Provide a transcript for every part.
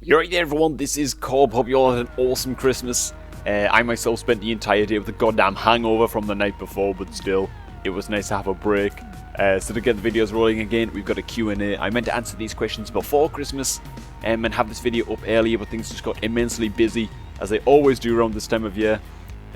You're right there, everyone. This is Cobb. Hope you all had an awesome Christmas. I myself spent the entire day with a goddamn hangover from the night before, but still, it was nice to have a break. So to get the videos rolling again, we've got a Q&A. I meant to answer these questions before Christmas and have this video up earlier, but things just got immensely busy, as they always do around this time of year.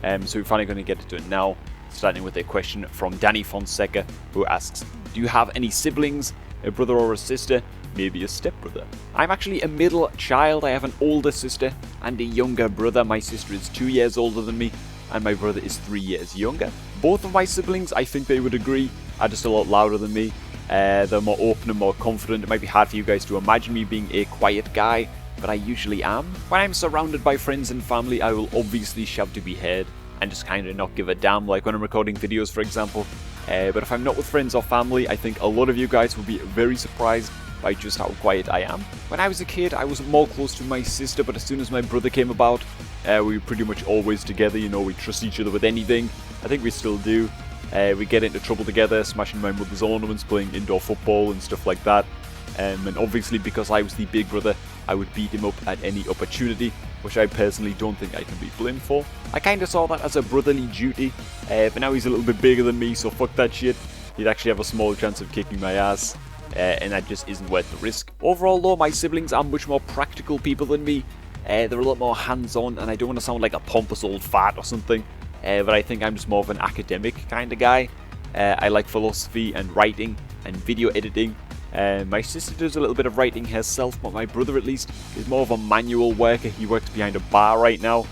So we're finally going to get to it now, starting with a question from Danny Fonseca, who asks, do you have any siblings, a brother or a sister, maybe a stepbrother? I'm actually a middle child. I have an older sister and a younger brother. My sister is 2 years older than me, and my brother is 3 years younger. Both of my siblings, I think they would agree, are just a lot louder than me. They're more open and more confident. It might be hard for you guys to imagine me being a quiet guy, but I usually am. When I'm surrounded by friends and family, I will obviously shout to be heard and just kind of not give a damn, like when I'm recording videos, for example. But if I'm not with friends or family, I think a lot of you guys will be very surprised by just how quiet I am. When I was a kid, I was more close to my sister, but as soon as my brother came about, we were pretty much always together. You know, we trust each other with anything. I think we still do. We get into trouble together, smashing my mother's ornaments, playing indoor football and stuff like that. And obviously, because I was the big brother, I would beat him up at any opportunity, which I personally don't think I can be blamed for. I kind of saw that as a brotherly duty, but now he's a little bit bigger than me, so fuck that shit. He'd actually have a small chance of kicking my ass. And that just isn't worth the risk. Overall though, my siblings are much more practical people than me. They're a lot more hands-on, and I don't want to sound like a pompous old fart or something, but I think I'm just more of an academic kind of guy. I like philosophy and writing and video editing. My sister does a little bit of writing herself, but my brother at least is more of a manual worker. He works behind a bar right now,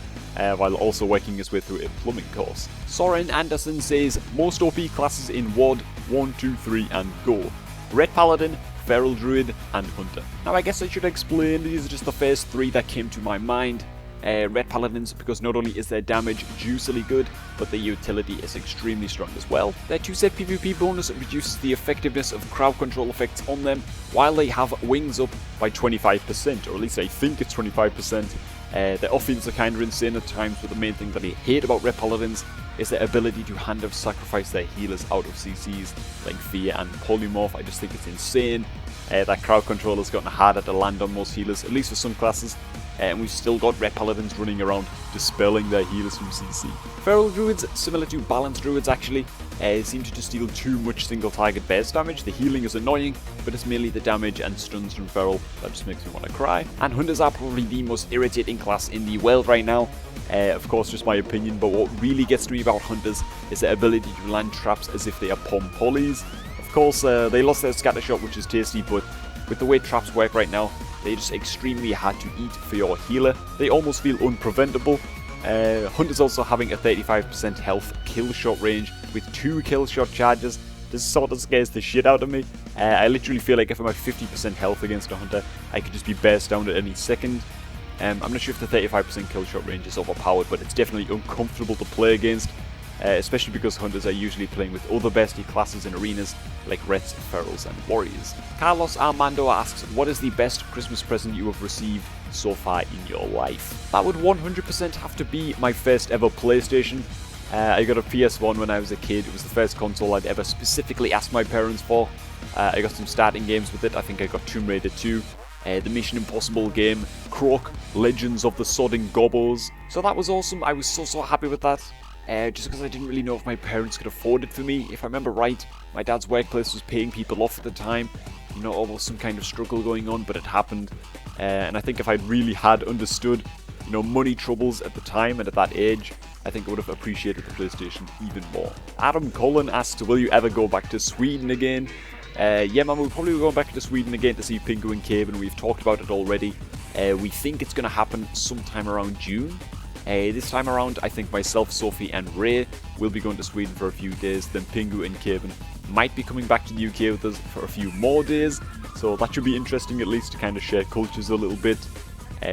while also working his way through a plumbing course. Soren Anderson says, most OP classes in WoD 1, 2, 3 and go. Red Paladin, Feral Druid, and Hunter. Now I guess I should explain, these are just the first three that came to my mind. Red Paladins, because not only is their damage juicily good, but their utility is extremely strong as well. Their 2-set PvP bonus reduces the effectiveness of crowd control effects on them, while they have wings up by 25%, or at least I think it's 25%. Their offense are kind of insane at times, but the main thing that I hate about Red Paladins is their ability to hand of sacrifice their healers out of CCs like Fear and Polymorph. I just think it's insane. That crowd control has gotten harder to land on most healers, at least for some classes, and we've still got Red Paladins running around dispelling their healers from CC. Feral Druids, similar to Balanced Druids actually, seem to just deal too much single target burst damage. The healing is annoying, but it's merely the damage and stuns from Feral that just makes me want to cry. And Hunters are probably the most irritating class in the world right now. Of course, just my opinion, but what really gets to me about Hunters is their ability to land traps as if they are pom-pollies. Of course, they lost their scatter shot, which is tasty, but with the way traps work right now, they're just extremely hard to eat for your healer. They almost feel unpreventable. Hunters also having a 35% health kill shot range with 2 kill shot charges. This sort of scares the shit out of me. I literally feel like if I'm at 50% health against a Hunter, I could just be burst down at any second. I'm not sure if the 35% kill shot range is overpowered, but it's definitely uncomfortable to play against, especially because Hunters are usually playing with other bestie classes in arenas like Rets, Ferals and Warriors. Carlos Armando asks, what is the best Christmas present you have received so far in your life? That would 100% have to be my first ever PlayStation. I got a PS1 when I was a kid. It was the first console I'd ever specifically asked my parents for. I got some starting games with it. I think I got Tomb Raider 2. The Mission Impossible game, Croc, Legends of the Sodding Gobos. So that was awesome. I was so happy with that. Just because I didn't really know if my parents could afford it for me. If I remember right, my dad's workplace was paying people off at the time. You know, almost some kind of struggle going on, but it happened. And I think if I'd really had understood, you know, money troubles at the time and at that age, I think I would have appreciated the PlayStation even more. Adam Cullen asks, will you ever go back to Sweden again? Yeah man, we'll probably be going back to Sweden again to see Pingu and Cave, and we've talked about it already. We think it's going to happen sometime around June. This time around, I think myself, Sophie and Ray will be going to Sweden for a few days, then Pingu and Caven might be coming back to the UK with us for a few more days, so that should be interesting at least to kind of share cultures a little bit.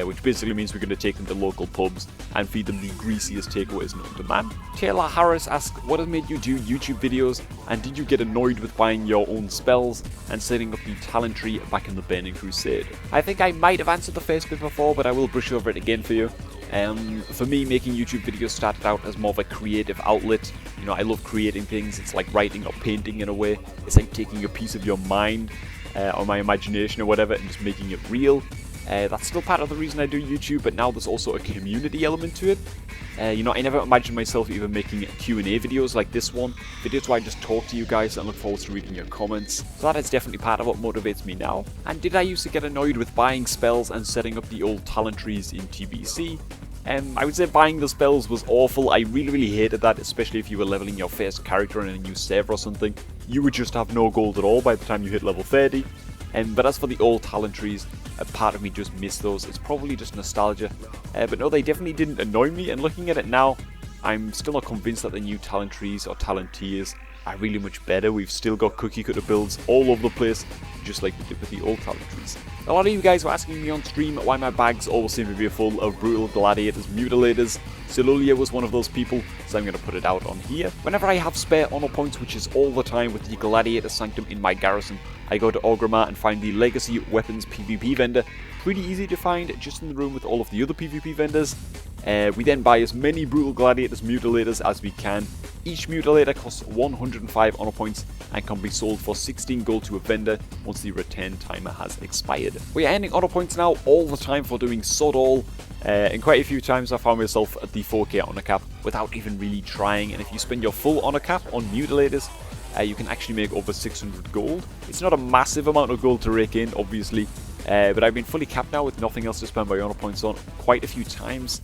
Which basically means we're going to take them to local pubs and feed them the greasiest takeaways known to man. Taylor Harris asks, what has made you do YouTube videos, and did you get annoyed with buying your own spells and setting up the talent tree back in the Burning Crusade? I think I might have answered the first bit before, but I will brush over it again for you. For me, making YouTube videos started out as more of a creative outlet. You know, I love creating things. It's like writing or painting in a way. It's like taking a piece of your mind or my imagination or whatever and just making it real. That's still part of the reason I do YouTube, but now there's also a community element to it. You know, I never imagined myself even making Q&A videos like this one, videos where I just talk to you guys and look forward to reading your comments. So that is definitely part of what motivates me now. And did I used to get annoyed with buying spells and setting up the old talent trees in TBC? I would say buying the spells was awful. I really hated that, especially if you were leveling your first character in a new server or something. You would just have no gold at all by the time you hit level 30. But as for the old talent trees, a part of me just missed those. It's probably just nostalgia. But no, they definitely didn't annoy me, and looking at it now, I'm still not convinced that the new talent trees or talent tiers are really much better. We've still got cookie cutter builds all over the place, just like we did with the old talent trees. A lot of you guys were asking me on stream why my bags always seem to be full of brutal gladiators, mutilators. Celldweller was one of those people, so I'm going to put it out on here. Whenever I have spare honor points, which is all the time with the gladiator sanctum in my garrison, I go to Orgrimmar and find the legacy weapons PvP vendor. Pretty easy to find, just in the room with all of the other PvP vendors. We then buy as many brutal gladiators, mutilators as we can. Each mutilator costs 105 honor points and can be sold for 16 gold to a vendor once the return timer has expired. We are earning honor points now all the time for doing sod all, and quite a few times I found myself at the 4k honor cap without even really trying, and if you spend your full honor cap on mutilators, you can actually make over 600 gold. It's not a massive amount of gold to rake in, obviously, but I've been fully capped now with nothing else to spend my honor points on quite a few times.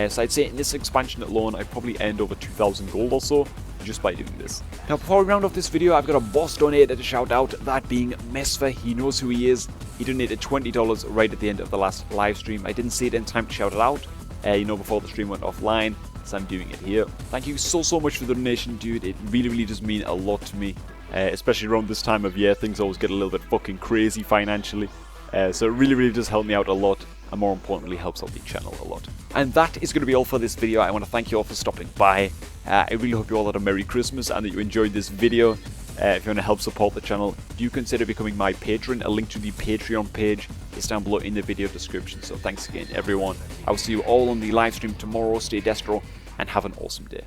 So I'd say in this expansion alone, I probably earned over 2,000 gold or so just by doing this. Now, before we round off this video, I've got a boss donator to shout out, that being Mesfer. He knows who he is. He donated $20 right at the end of the last live stream. I didn't see it in time to shout it out, you know, before the stream went offline, so I'm doing it here. Thank you so much for the donation, dude. It really does mean a lot to me, especially around this time of year. Things always get a little bit fucking crazy financially, so it really does help me out a lot, and more importantly helps out the channel a lot. And that is going to be all for this video. I want to thank you all for stopping by. I really hope you all had a Merry Christmas and that you enjoyed this video. If you want to help support the channel, do consider becoming my patron. A link to the Patreon page is down below in the video description. So thanks again everyone. I will see you all on the live stream tomorrow. Stay destro and have an awesome day.